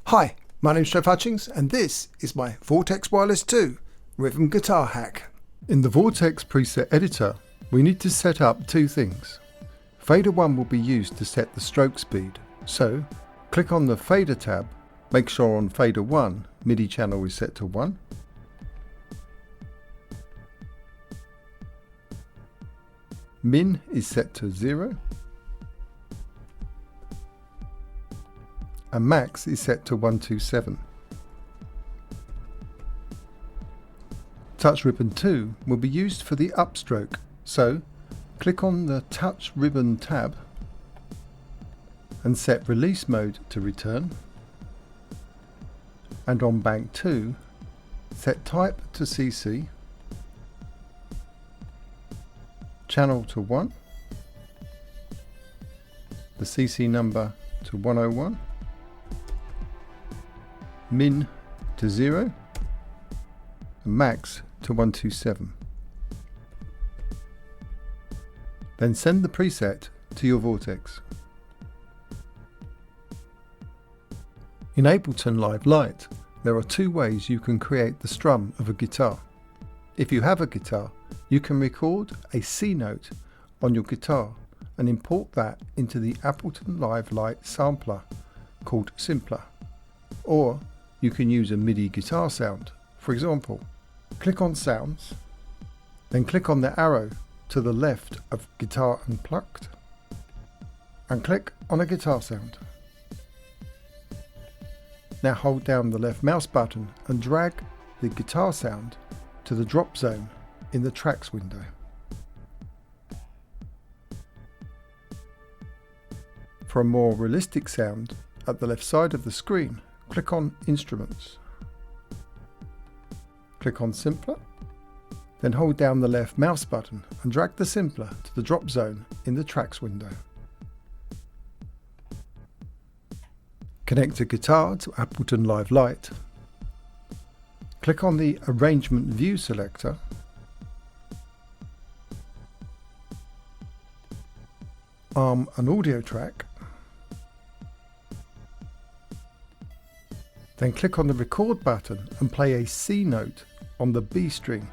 Hi, my name's Trev Hutchings and this is my Vortex Wireless 2 rhythm guitar hack. In the Vortex preset editor, we need to set up two things. Fader 1 will be used to set the stroke speed, so click on the Fader tab, make sure on Fader 1 MIDI channel is set to 1. Min is set to 0. And max is set to 127. Touch ribbon 2 will be used for the upstroke, so click on the touch ribbon tab and set release mode to return, and on bank 2 set type to CC, channel to 1, the CC number to 101, min to 0, and max to 127. Then send the preset to your Vortex. In Ableton Live Lite, there are two ways you can create the strum of a guitar. If you have a guitar, you can record a C note on your guitar and import that into the Ableton Live Lite sampler called Simpler. Or you can use a MIDI guitar sound. For example, click on Sounds, then click on the arrow to the left of Guitar Unplugged, and click on a guitar sound. Now hold down the left mouse button and drag the guitar sound to the drop zone in the Tracks window. For a more realistic sound, at the left side of the screen, click on Instruments. Click on Simpler, then hold down the left mouse button and drag the Simpler to the drop zone in the Tracks window. Connect a guitar to Ableton Live Lite. Click on the Arrangement View selector, arm an audio track, then click on the Record button and play a C note on the B string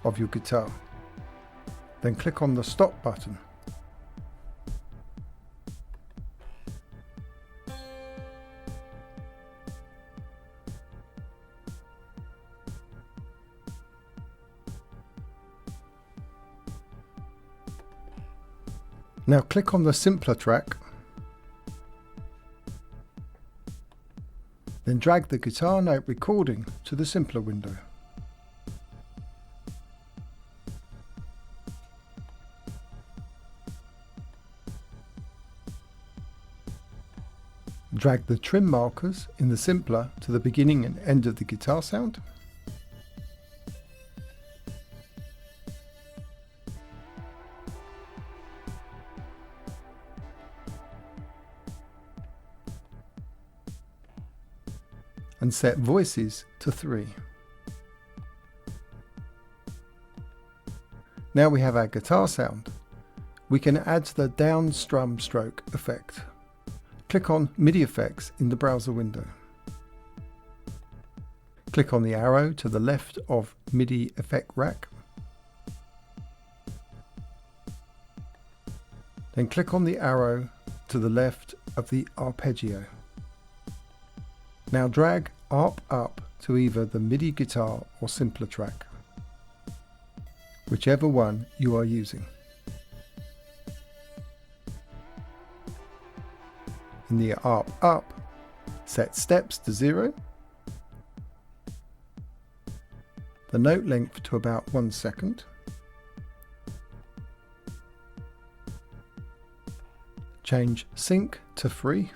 of your guitar. Then click on the Stop button. Now click on the Simpler track, then drag the guitar note recording to the Simpler window. Drag the trim markers in the Simpler to the beginning and end of the guitar sound. And set voices to 3. Now we have our guitar sound. We can add the down strum stroke effect. Click on MIDI effects in the browser window. Click on the arrow to the left of MIDI effect rack. Then click on the arrow to the left of the arpeggio. Now drag ARP up to either the MIDI guitar or Simpler track, whichever one you are using. In the ARP up, set steps to 0, the note length to about 1 second, change sync to free,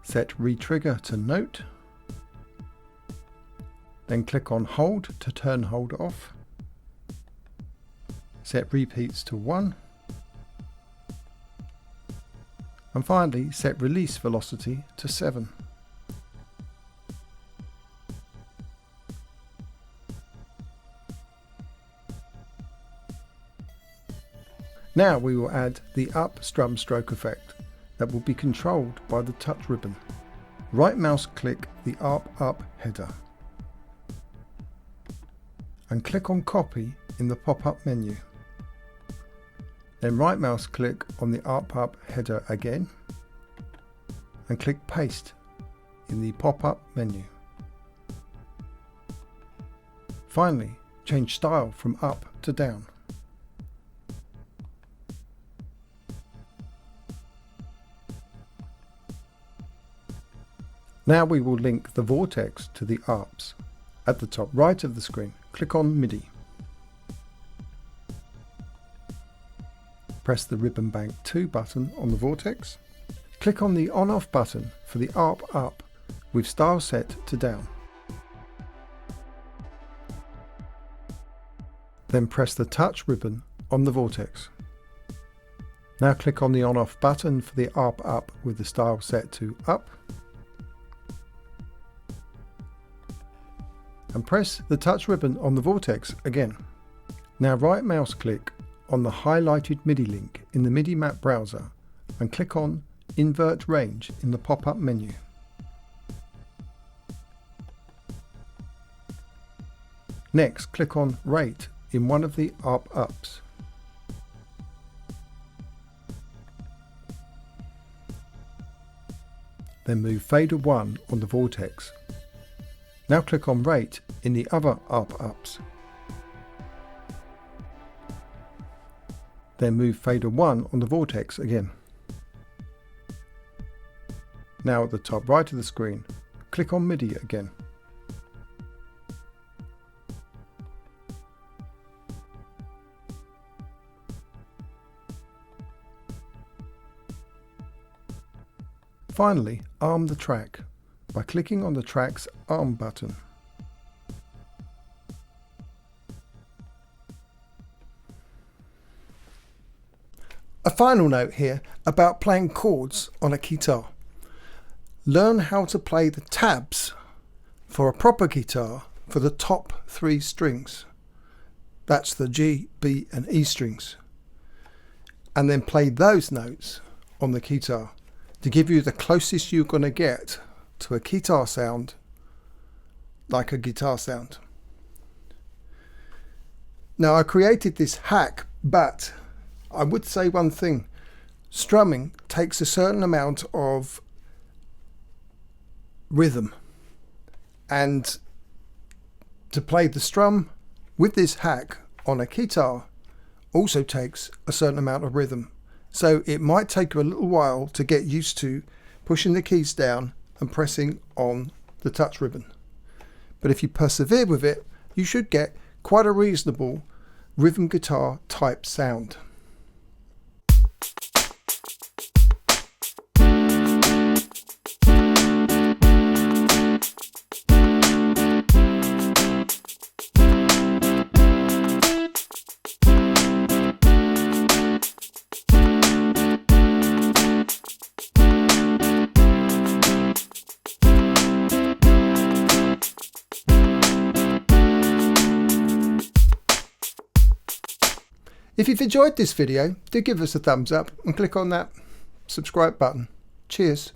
set re-trigger to note, then click on hold to turn hold off, set repeats to 1, and finally set release velocity to 7. Now we will add the up strum stroke effect. that will be controlled by the touch ribbon. Right mouse click the arp up header and click on copy in the pop-up menu. Then right mouse click on the arp up header again and click paste in the pop-up menu. Finally, change style from up to down. Now we will link the Vortex to the arps. At the top right of the screen, click on MIDI. Press the Ribbon Bank 2 button on the Vortex. Click on the on-off button for the arp up with style set to down. Then press the touch ribbon on the Vortex. Now click on the on-off button for the arp up with the style set to up. And press the touch ribbon on the Vortex again. Now right mouse click on the highlighted MIDI link in the MIDI map browser and click on Invert Range in the pop-up menu. Next, click on Rate in one of the arp ups. Then move Fader 1 on the Vortex. Now click on Rate in the other arp ups. Then move Fader 1 on the Vortex again. Now at the top right of the screen, click on MIDI again. Finally, arm the track by clicking on the track's arm button. A final note here about playing chords on a guitar. Learn how to play the tabs for a proper guitar for the top 3 strings. That's the G, B and E strings. And then play those notes on the guitar to give you the closest you're going to get to a guitar sound like a guitar sound. Now I created this hack, but I would say one thing. Strumming takes a certain amount of rhythm, and to play the strum with this hack on a guitar also takes a certain amount of rhythm. So it might take you a little while to get used to pushing the keys down and pressing on the touch ribbon. But if you persevere with it, you should get quite a reasonable rhythm guitar type sound. If you've enjoyed this video, do give us a thumbs up and click on that subscribe button. Cheers.